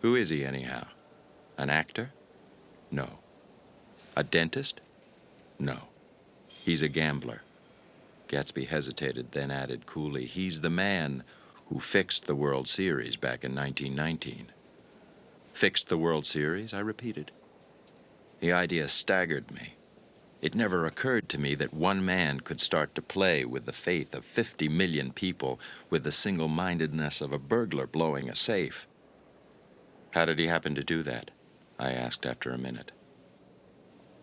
Who is he, anyhow? An actor? No. A dentist? No. He's a gambler. Gatsby hesitated, then added coolly, he's the man who fixed the World Series back in 1919. Fixed the World Series, I repeated. The idea staggered me. It never occurred to me that one man could start to play with the faith of 50 million people with the single-mindedness of a burglar blowing a safe. How did he happen to do that? I asked after a minute.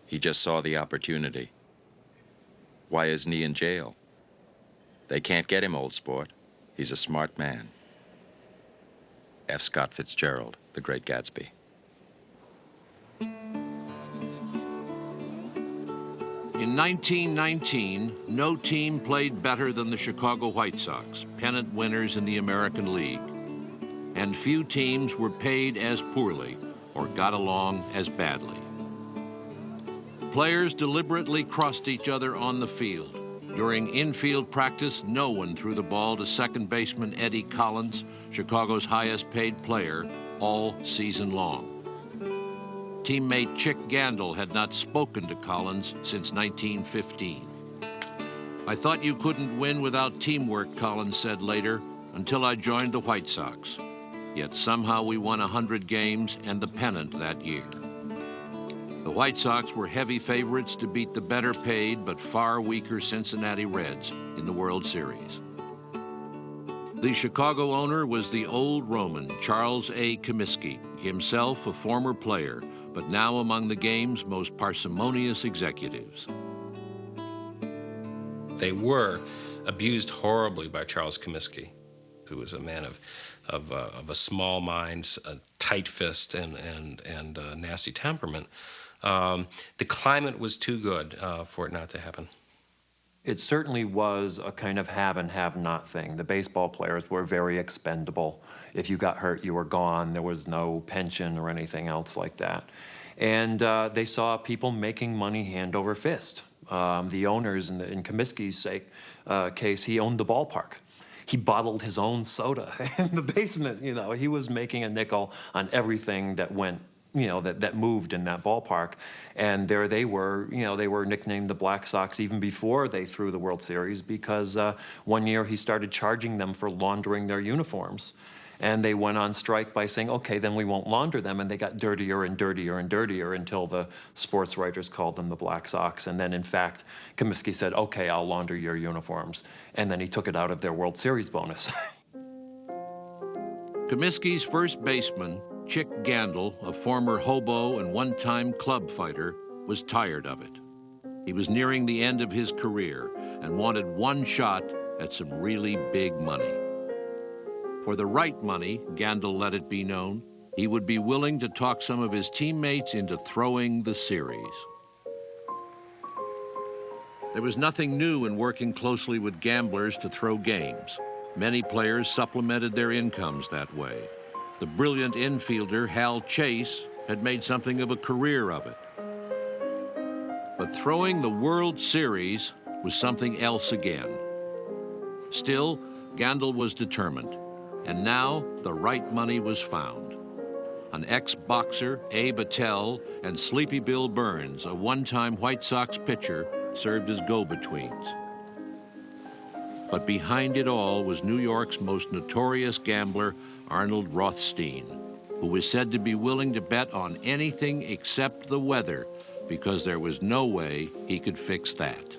He just saw the opportunity. Why isn't he in jail? They can't get him, old sport. He's a smart man. F. Scott Fitzgerald, the great Gatsby. In 1919, no team played better than the Chicago White Sox, pennant winners in the American League. And few teams were paid as poorly or got along as badly. Players deliberately crossed each other on the field. During infield practice, no one threw the ball to second baseman Eddie Collins, Chicago's highest paid player, all season long. Teammate Chick Gandil had not spoken to Collins since 1915. I thought you couldn't win without teamwork, Collins said later, until I joined the White Sox. Yet somehow we won 100 games and the pennant that year. The White Sox were heavy favorites to beat the better paid but far weaker Cincinnati Reds in the World Series. The Chicago owner was the old Roman, Charles A. Comiskey, himself a former player, but now among the game's most parsimonious executives. They were abused horribly by Charles Comiskey, who was a man of a small mind, a tight fist, and a nasty temperament. The climate was too good for it not to happen. It certainly was a kind of have and have not thing. The baseball players were very expendable. If you got hurt, you were gone. There was no pension or anything else like that. And they saw people making money hand over fist. The owners, in Comiskey's case, he owned the ballpark. He bottled his own soda in the basement. You know, he was making a nickel on everything that went, you know, that moved in that ballpark. And there they were, you know, they were nicknamed the Black Sox even before they threw the World Series because one year he started charging them for laundering their uniforms. And they went on strike by saying, okay, then we won't launder them. And they got dirtier and dirtier and dirtier until the sports writers called them the Black Sox. And then, in fact, Comiskey said, okay, I'll launder your uniforms. And then he took it out of their World Series bonus. Comiskey's first baseman, Chick Gandil, a former hobo and one-time club fighter, was tired of it. He was nearing the end of his career and wanted one shot at some really big money. For the right money, Gandil let it be known, he would be willing to talk some of his teammates into throwing the series. There was nothing new in working closely with gamblers to throw games. Many players supplemented their incomes that way. The brilliant infielder Hal Chase had made something of a career of it. But throwing the World Series was something else again. Still, Gandil was determined. And now the right money was found. An ex-boxer, Abe Attell, and Sleepy Bill Burns, a one-time White Sox pitcher, served as go-betweens. But behind it all was New York's most notorious gambler, Arnold Rothstein, who was said to be willing to bet on anything except the weather because there was no way he could fix that.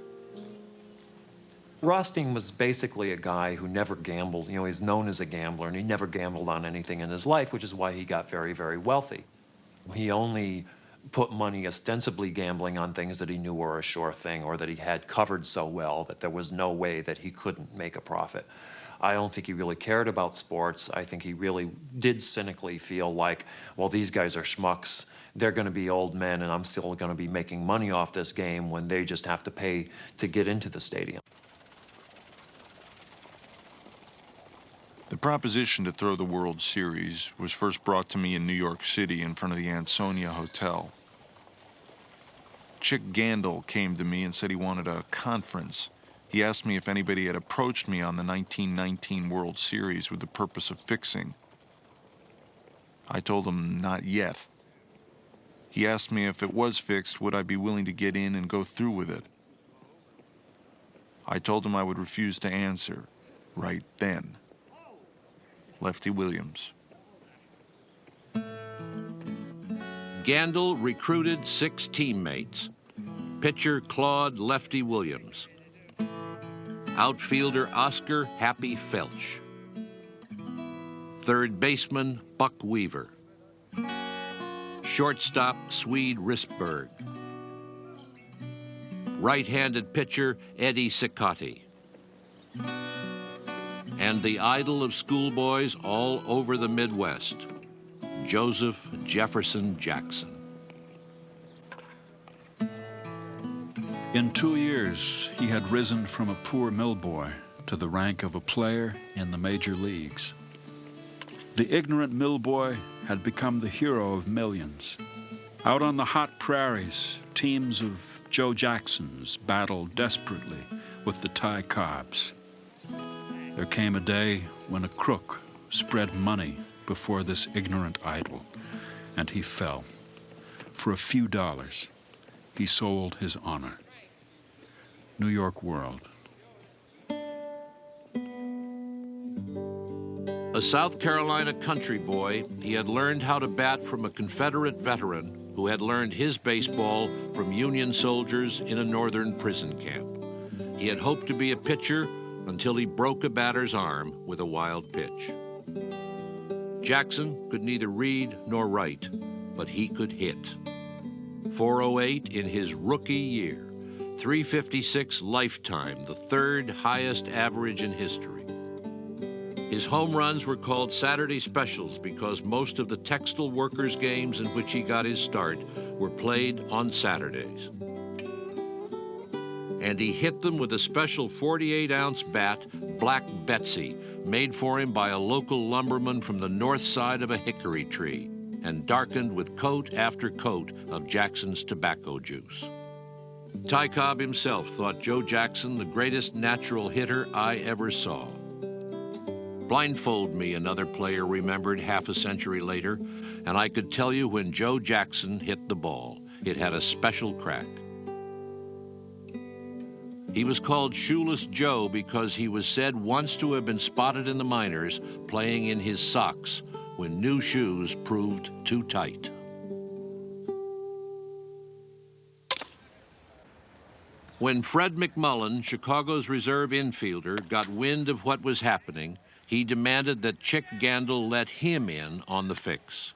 Rothstein was basically a guy who never gambled. You know, he's known as a gambler, and he never gambled on anything in his life, which is why he got very, very wealthy. He only put money ostensibly gambling on things that he knew were a sure thing or that he had covered so well that there was no way that he couldn't make a profit. I don't think he really cared about sports. I think he really did cynically feel like, well, these guys are schmucks. They're going to be old men, and I'm still going to be making money off this game when they just have to pay to get into the stadium. The proposition to throw the World Series was first brought to me in New York City in front of the Ansonia Hotel. Chick Gandil came to me and said he wanted a conference. He asked me if anybody had approached me on the 1919 World Series with the purpose of fixing. I told him not yet. He asked me if it was fixed, would I be willing to get in and go through with it. I told him I would refuse to answer, right then. Lefty Williams. Gandil recruited 6 teammates. Pitcher Claude Lefty Williams. Outfielder Oscar Happy Felsch. Third baseman Buck Weaver. Shortstop Swede Risberg. Right-handed pitcher Eddie Cicotte. And the idol of schoolboys all over the Midwest, Joseph Jefferson Jackson. In 2 years, he had risen from a poor mill boy to the rank of a player in the major leagues. The ignorant mill boy had become the hero of millions. Out on the hot prairies, teams of Joe Jacksons battled desperately with the Thai cobs. There came a day when a crook spread money before this ignorant idol, and he fell. For a few dollars, he sold his honor. New York World. A South Carolina country boy, he had learned how to bat from a Confederate veteran who had learned his baseball from Union soldiers in a northern prison camp. He had hoped to be a pitcher until he broke a batter's arm with a wild pitch. Jackson could neither read nor write, but he could hit. 408 in his rookie year, 356 lifetime, the third highest average in history. His home runs were called Saturday specials because most of the textile workers' games in which he got his start were played on Saturdays. And he hit them with a special 48-ounce bat, Black Betsy, made for him by a local lumberman from the north side of a hickory tree, and darkened with coat after coat of Jackson's tobacco juice. Ty Cobb himself thought Joe Jackson the greatest natural hitter I ever saw. Blindfold me, another player remembered half a century later, and I could tell you when Joe Jackson hit the ball. It had a special crack. He was called Shoeless Joe because he was said once to have been spotted in the minors playing in his socks when new shoes proved too tight. When Fred McMullin, Chicago's reserve infielder, got wind of what was happening, he demanded that Chick Gandil let him in on the fix.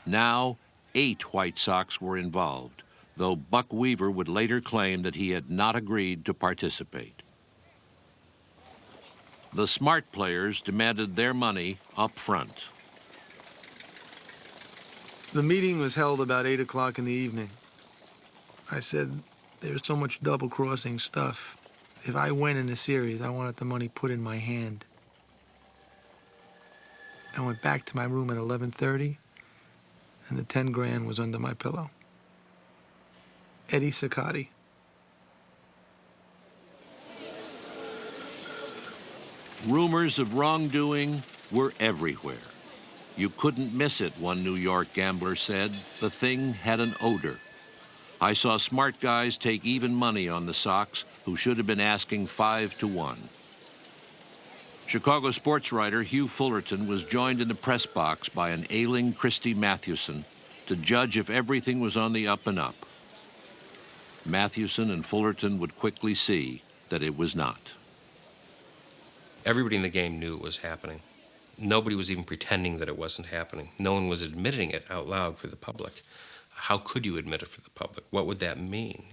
Now, 8 White Sox were involved, though Buck Weaver would later claim that he had not agreed to participate. The smart players demanded their money up front. The meeting was held about 8 o'clock in the evening. I said, there's so much double-crossing stuff. If I win in the series, I wanted the money put in my hand. I went back to my room at 11:30, and the 10 grand was under my pillow. Eddie Cicotte. Rumors of wrongdoing were everywhere. You couldn't miss it, one New York gambler said. The thing had an odor. I saw smart guys take even money on the Sox who should have been asking 5 to 1. Chicago sports writer Hugh Fullerton was joined in the press box by an ailing Christy Mathewson to judge if everything was on the up and up. Mathewson and Fullerton would quickly see that it was not. Everybody in the game knew it was happening. Nobody was even pretending that it wasn't happening. No one was admitting it out loud for the public. How could you admit it for the public? What would that mean?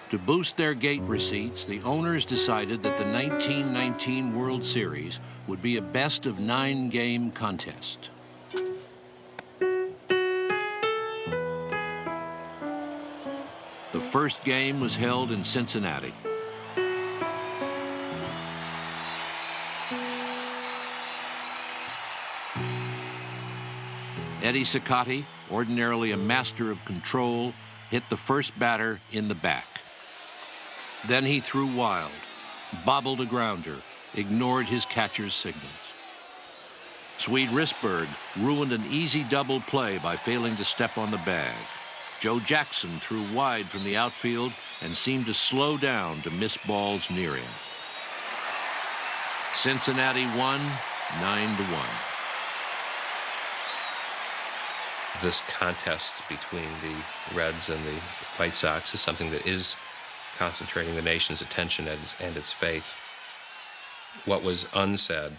To boost their gate receipts, the owners decided that the 1919 World Series would be a best-of-9 game contest. The first game was held in Cincinnati. Eddie Cicotte, ordinarily a master of control, hit the first batter in the back. Then he threw wild, bobbled a grounder, ignored his catcher's signals. Swede Risberg ruined an easy double play by failing to step on the bag. Joe Jackson threw wide from the outfield and seemed to slow down to miss balls near him. Cincinnati won 9-1. This contest between the Reds and the White Sox is something that is concentrating the nation's attention and its faith. What was unsaid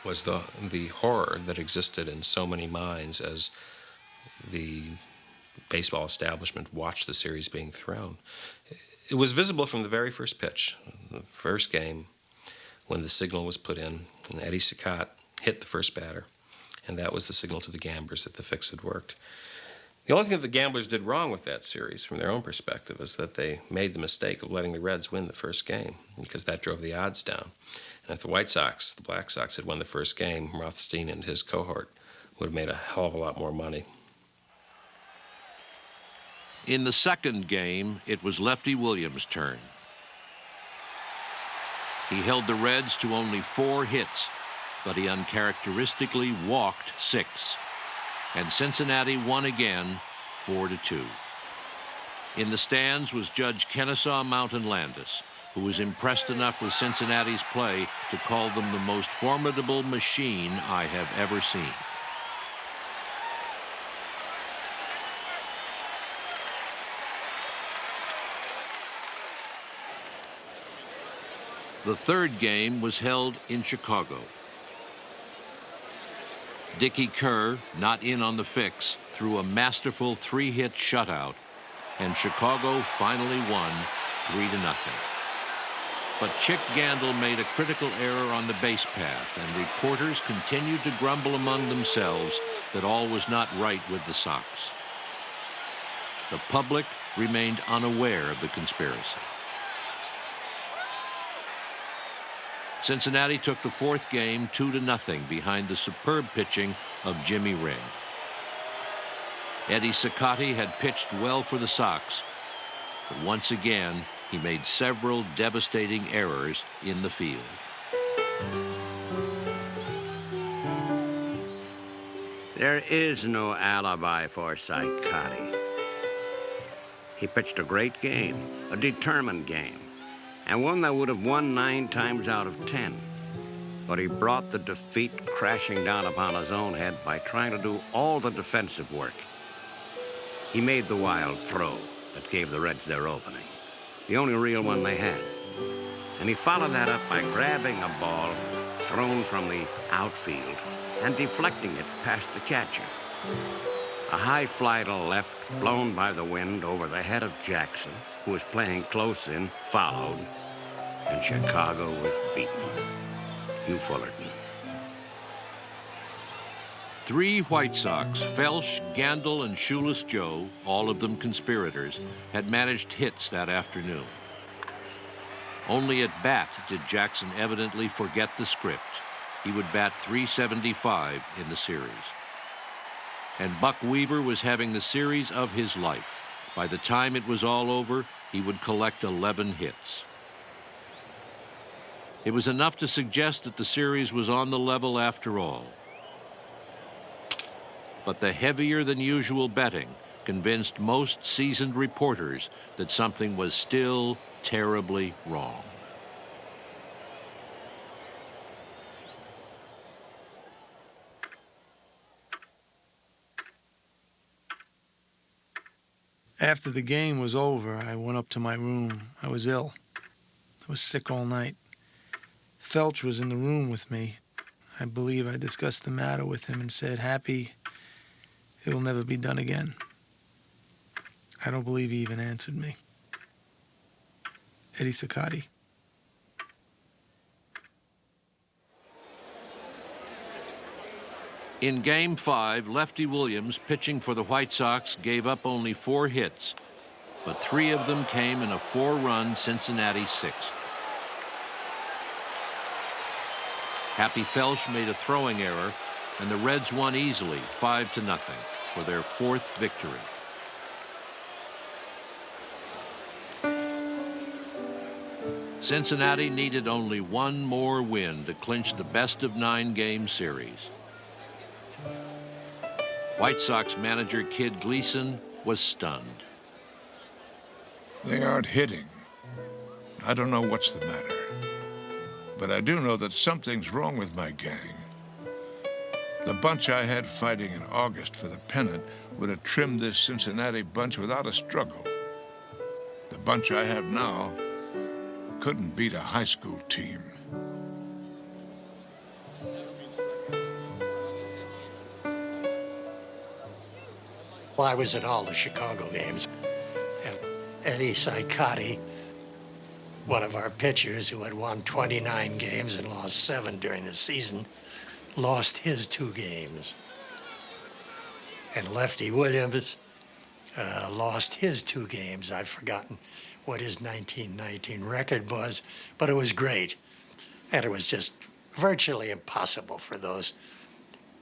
was the horror that existed in so many minds as the baseball establishment watched the series being thrown. It was visible from the very first pitch, the first game, when the signal was put in, and Eddie Cicotte hit the first batter, and that was the signal to the gamblers that the fix had worked. The only thing that the gamblers did wrong with that series, from their own perspective, is that they made the mistake of letting the Reds win the first game, because that drove the odds down. And if the White Sox, the Black Sox, had won the first game, Rothstein and his cohort would have made a hell of a lot more money. In the second game, it was Lefty Williams' turn. He held the Reds to only 4 hits, but he uncharacteristically walked 6. And Cincinnati won again, 4-2. In the stands was Judge Kennesaw Mountain Landis, who was impressed enough with Cincinnati's play to call them the most formidable machine I have ever seen. The third game was held in Chicago. Dickie Kerr, not in on the fix, threw a masterful 3-hit shutout, and Chicago finally won 3-0. But Chick Gandil made a critical error on the base path, and reporters continued to grumble among themselves that all was not right with the Sox. The public remained unaware of the conspiracy. Cincinnati took the fourth game 2-0 behind the superb pitching of Jimmy Ring. Eddie Cicotte had pitched well for the Sox, but once again, he made several devastating errors in the field. There is no alibi for Cicotte. He pitched a great game, a determined game, and one that would have won 9 times out of 10. But he brought the defeat crashing down upon his own head by trying to do all the defensive work. He made the wild throw that gave the Reds their opening, the only real one they had. And he followed that up by grabbing a ball thrown from the outfield and deflecting it past the catcher. A high fly to left, blown by the wind over the head of Jackson, who was playing close in, followed, and Chicago was beaten. Hugh Fullerton. 3 White Sox, Felsch, Gandil, and Shoeless Joe, all of them conspirators, had managed hits that afternoon. Only at bat did Jackson evidently forget the script. He would bat .375 in the series. And Buck Weaver was having the series of his life. By the time it was all over, he would collect 11 hits. It was enough to suggest that the series was on the level after all. But the heavier than usual betting convinced most seasoned reporters that something was still terribly wrong. After the game was over, I went up to my room. I was ill. I was sick all night. Felsch was in the room with me. I believe I discussed the matter with him and said, "Happy, it will never be done again." I don't believe he even answered me. Eddie Cicotte. In Game 5, Lefty Williams, pitching for the White Sox, gave up only 4 hits, but 3 of them came in a 4-run Cincinnati 6th. Happy Felsch made a throwing error, and the Reds won easily, 5-0, for their 4th victory. Cincinnati needed only one more win to clinch the best-of-9 game series. White Sox manager Kid Gleason was stunned. They aren't hitting. I don't know what's the matter. But I do know that something's wrong with my gang. The bunch I had fighting in August for the pennant would have trimmed this Cincinnati bunch without a struggle. The bunch I have now couldn't beat a high school team. Well, I was at all the Chicago games. And Eddie Cicotte, one of our pitchers who had won 29 games and lost 7 during the season, lost his 2 games. And Lefty Williams lost his 2 games. I've forgotten what his 1919 record was, but it was great. And it was just virtually impossible for those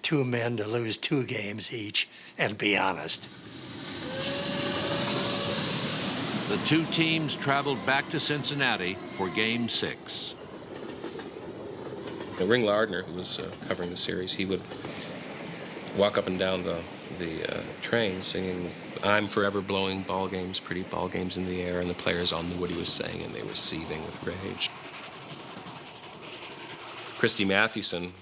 2 men to lose 2 games each and be honest. The 2 teams traveled back to Cincinnati for Game 6. Ring Lardner, who was covering the series, he would walk up and down the train singing, "I'm forever blowing ball games, pretty ball games in the air," and the players all knew what he was saying, and they were seething with rage. Christy Mathewson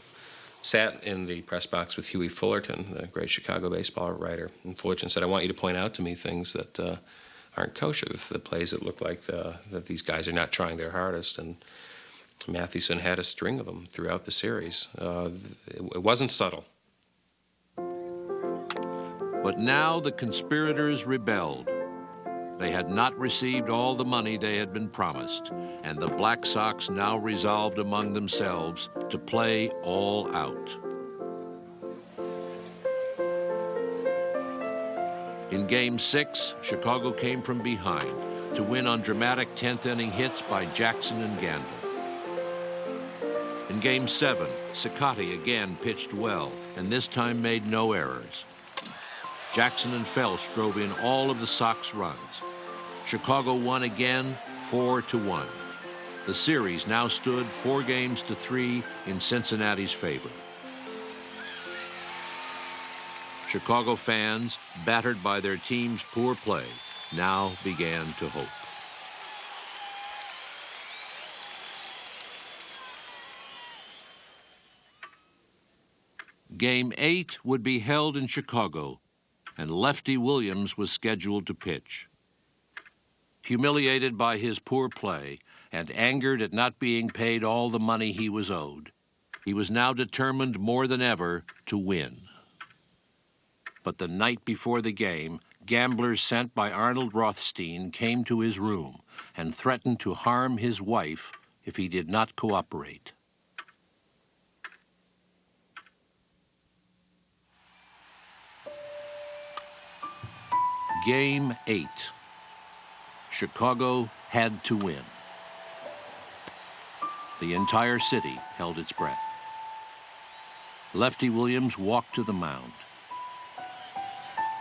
sat in the press box with Huey Fullerton, the great Chicago baseball writer, and Fullerton said, "I want you to point out to me things that aren't kosher, the plays that look like that these guys are not trying their hardest." And Mathewson had a string of them throughout the series. It wasn't subtle. But now the conspirators rebelled. They had not received all the money they had been promised, and the Black Sox now resolved among themselves to play all out. In Game 6, Chicago came from behind to win on dramatic 10th-inning hits by Jackson and Gandil. In Game 7, Cicotte again pitched well, and this time made no errors. Jackson and Felsch drove in all of the Sox runs. Chicago won again, 4-1. The series now stood 4-3 in Cincinnati's favor. Chicago fans, battered by their team's poor play, now began to hope. Game 8 would be held in Chicago, and Lefty Williams was scheduled to pitch. Humiliated by his poor play and angered at not being paid all the money he was owed, he was now determined more than ever to win. But the night before the game, gamblers sent by Arnold Rothstein came to his room and threatened to harm his wife if he did not cooperate. Game 8. Chicago had to win. The entire city held its breath. Lefty Williams walked to the mound.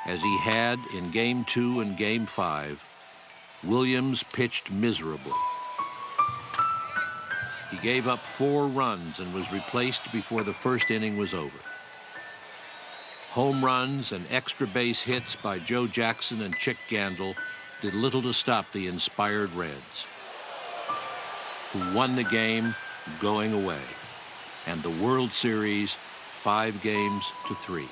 As he had in Game 2 and Game 5, Williams pitched miserably. He gave up 4 runs and was replaced before the first inning was over. Home runs and extra base hits by Joe Jackson and Chick Gandil did little to stop the inspired Reds, who won the game going away, and the World Series 5-3.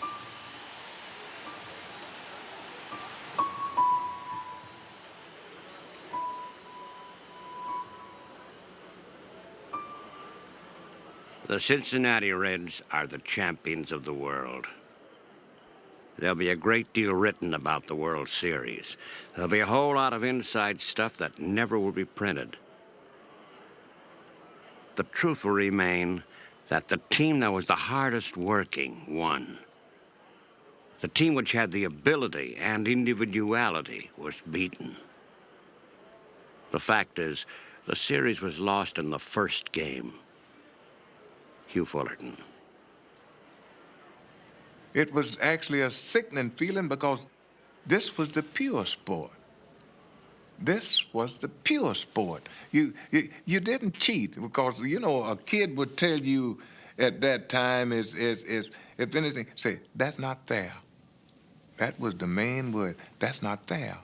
The Cincinnati Reds are the champions of the world. There'll be a great deal written about the World Series. There'll be a whole lot of inside stuff that never will be printed. The truth will remain that the team that was the hardest working won. The team which had the ability and individuality was beaten. The fact is, the series was lost in the first game. Hugh Fullerton. It was actually a sickening feeling because this was the pure sport. This was the pure sport. You didn't cheat because, you know, a kid would tell you at that time is if anything, say, that's not fair. That was the main word. That's not fair.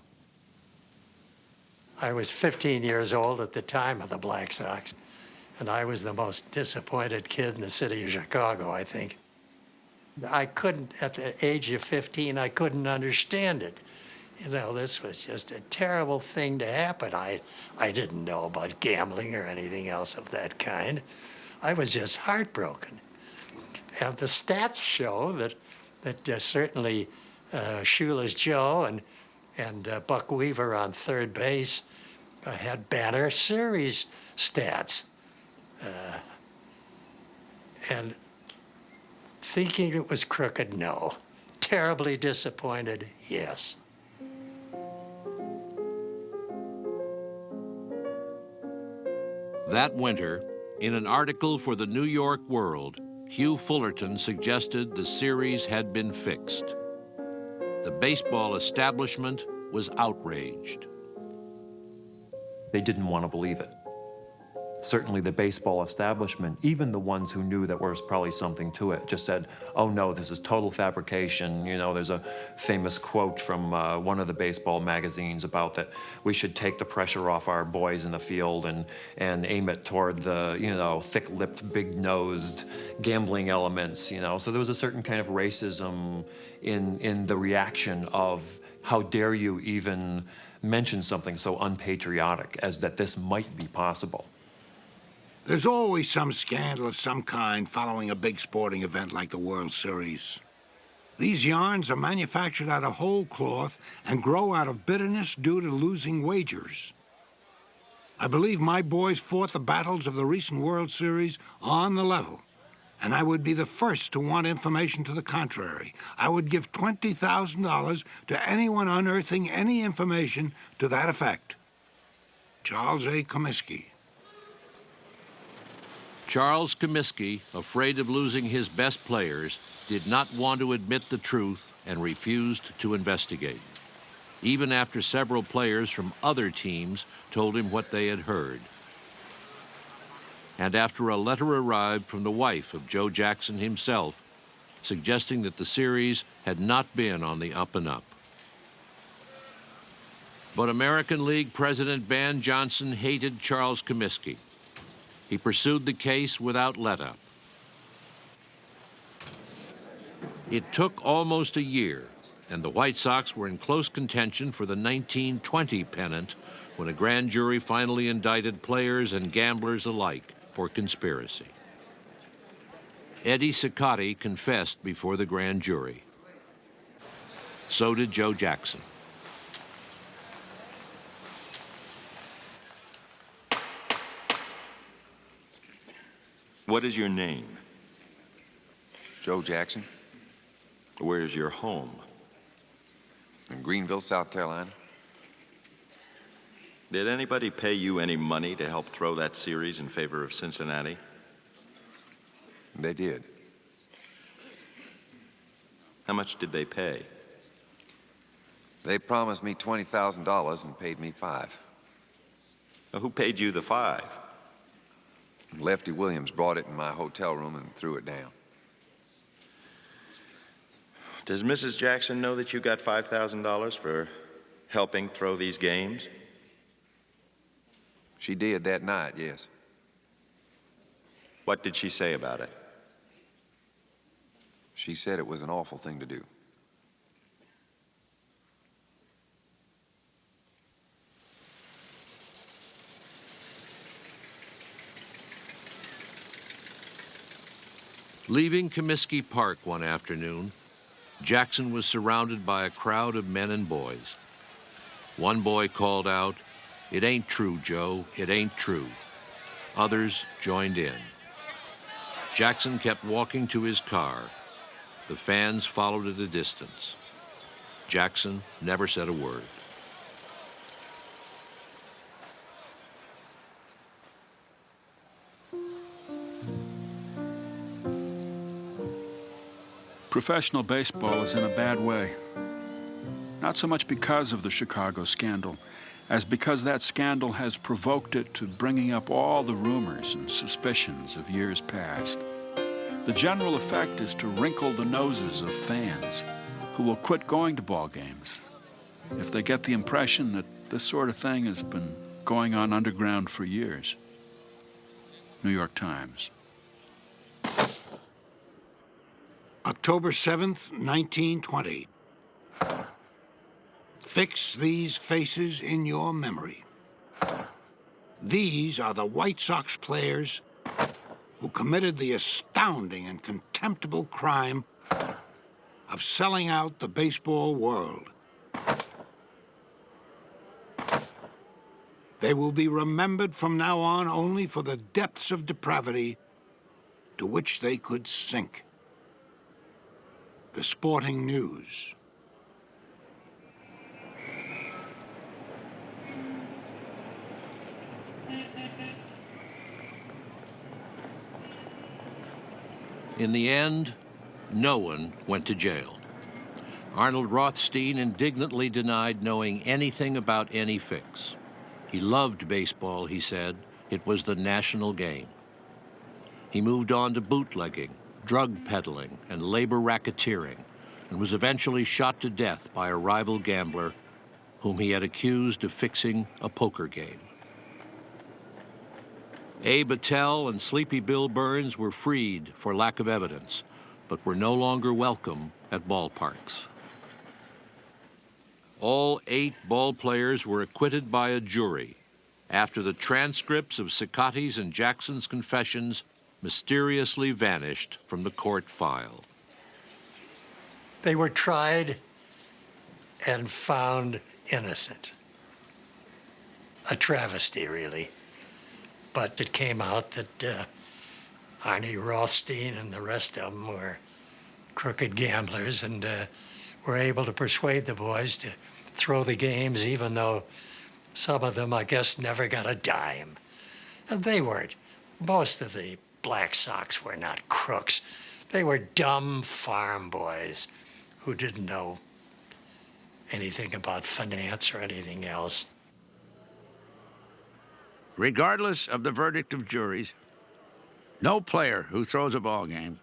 I was 15 years old at the time of the Black Sox, and I was the most disappointed kid in the city of Chicago, I think. I couldn't, at the age of 15, I couldn't understand it. You know, this was just a terrible thing to happen. I didn't know about gambling or anything else of that kind. I was just heartbroken. And the stats show that certainly Shoeless Joe and Buck Weaver on third base had banner series stats. And thinking it was crooked, no. Terribly disappointed, yes. That winter, in an article for the New York World, Hugh Fullerton suggested the series had been fixed. The baseball establishment was outraged. They didn't want to believe it. Certainly the baseball establishment, even the ones who knew that there was probably something to it, just said, oh no, this is total fabrication. You know, there's a famous quote from one of the baseball magazines about that we should take the pressure off our boys in the field and aim it toward the, you know, thick-lipped, big-nosed gambling elements, you know. So there was a certain kind of racism in the reaction of how dare you even mention something so unpatriotic as that this might be possible. There's always some scandal of some kind following a big sporting event like the World Series. These yarns are manufactured out of whole cloth and grow out of bitterness due to losing wagers. I believe my boys fought the battles of the recent World Series on the level, and I would be the first to want information to the contrary. I would give $20,000 to anyone unearthing any information to that effect. Charles A. Comiskey. Charles Comiskey, afraid of losing his best players, did not want to admit the truth and refused to investigate, even after several players from other teams told him what they had heard. And after a letter arrived from the wife of Joe Jackson himself, suggesting that the series had not been on the up and up. But American League President Van Johnson hated Charles Comiskey. He pursued the case without let-up. It took almost a year, and the White Sox were in close contention for the 1920 pennant when a grand jury finally indicted players and gamblers alike for conspiracy. Eddie Cicotte confessed before the grand jury. So did Joe Jackson. What is your name? Joe Jackson. Where's your home? In Greenville, South Carolina. Did anybody pay you any money to help throw that series in favor of Cincinnati? They did. How much did they pay? They promised me $20,000 and paid me $5,000. Now, who paid you the $5,000? Lefty Williams brought it in my hotel room and threw it down. Does Mrs. Jackson know that you got $5,000 for helping throw these games? She did that night, yes. What did she say about it? She said it was an awful thing to do. Leaving Comiskey Park one afternoon, Jackson was surrounded by a crowd of men and boys. One boy called out, "It ain't true, Joe, it ain't true." Others joined in. Jackson kept walking to his car. The fans followed at a distance. Jackson never said a word. Professional baseball is in a bad way. Not so much because of the Chicago scandal, as because that scandal has provoked it to bringing up all the rumors and suspicions of years past. The general effect is to wrinkle the noses of fans who will quit going to ball games if they get the impression that this sort of thing has been going on underground for years. New York Times. October 7th, 1920. Fix these faces in your memory. These are the White Sox players who committed the astounding and contemptible crime of selling out the baseball world. They will be remembered from now on only for the depths of depravity to which they could sink. The Sporting News. In the end, no one went to jail. Arnold Rothstein indignantly denied knowing anything about any fix. He loved baseball, he said. It was the national game. He moved on to bootlegging, drug peddling, and labor racketeering, and was eventually shot to death by a rival gambler whom he had accused of fixing a poker game. Abe Attell and Sleepy Bill Burns were freed for lack of evidence, but were no longer welcome at ballparks. All 8 ball players were acquitted by a jury after the transcripts of Cicotte's and Jackson's confessions mysteriously vanished from the court file. They were tried and found innocent. A travesty, really. But it came out that Arnie Rothstein and the rest of them were crooked gamblers and were able to persuade the boys to throw the games, even though some of them, I guess, never got a dime. And they weren't. Most of the Black Sox were not crooks. They were dumb farm boys who didn't know anything about finance or anything else. Regardless of the verdict of juries, no player who throws a ball game,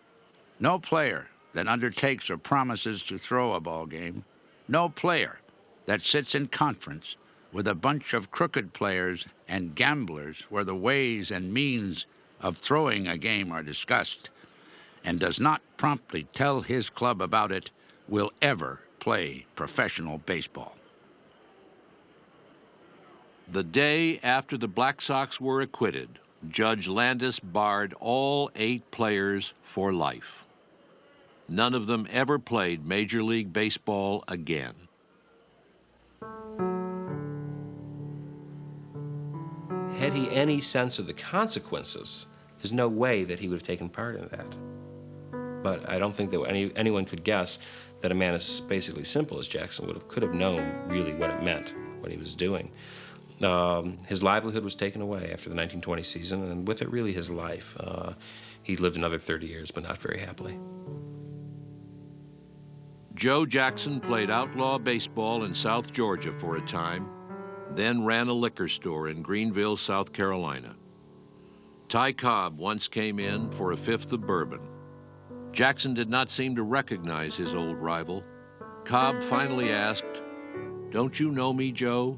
no player that undertakes or promises to throw a ball game, no player that sits in conference with a bunch of crooked players and gamblers where the ways and means of throwing a game are discussed and does not promptly tell his club about it will ever play professional baseball. The day after the Black Sox were acquitted, Judge Landis barred all 8 players for life. None of them ever played Major League Baseball again. Had he any sense of the consequences, there's no way that he would have taken part in that. But I don't think that anyone could guess that a man as basically simple as Jackson could have known really what it meant, what he was doing. His livelihood was taken away after the 1920 season, and with it, really, his life. He lived another 30 years, but not very happily. Joe Jackson played outlaw baseball in South Georgia for a time, then ran a liquor store in Greenville, South Carolina. Ty Cobb once came in for a fifth of bourbon. Jackson did not seem to recognize his old rival. Cobb finally asked, "Don't you know me, Joe?"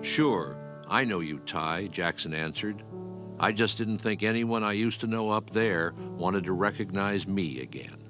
"Sure, I know you, Ty," Jackson answered. "I just didn't think anyone I used to know up there wanted to recognize me again."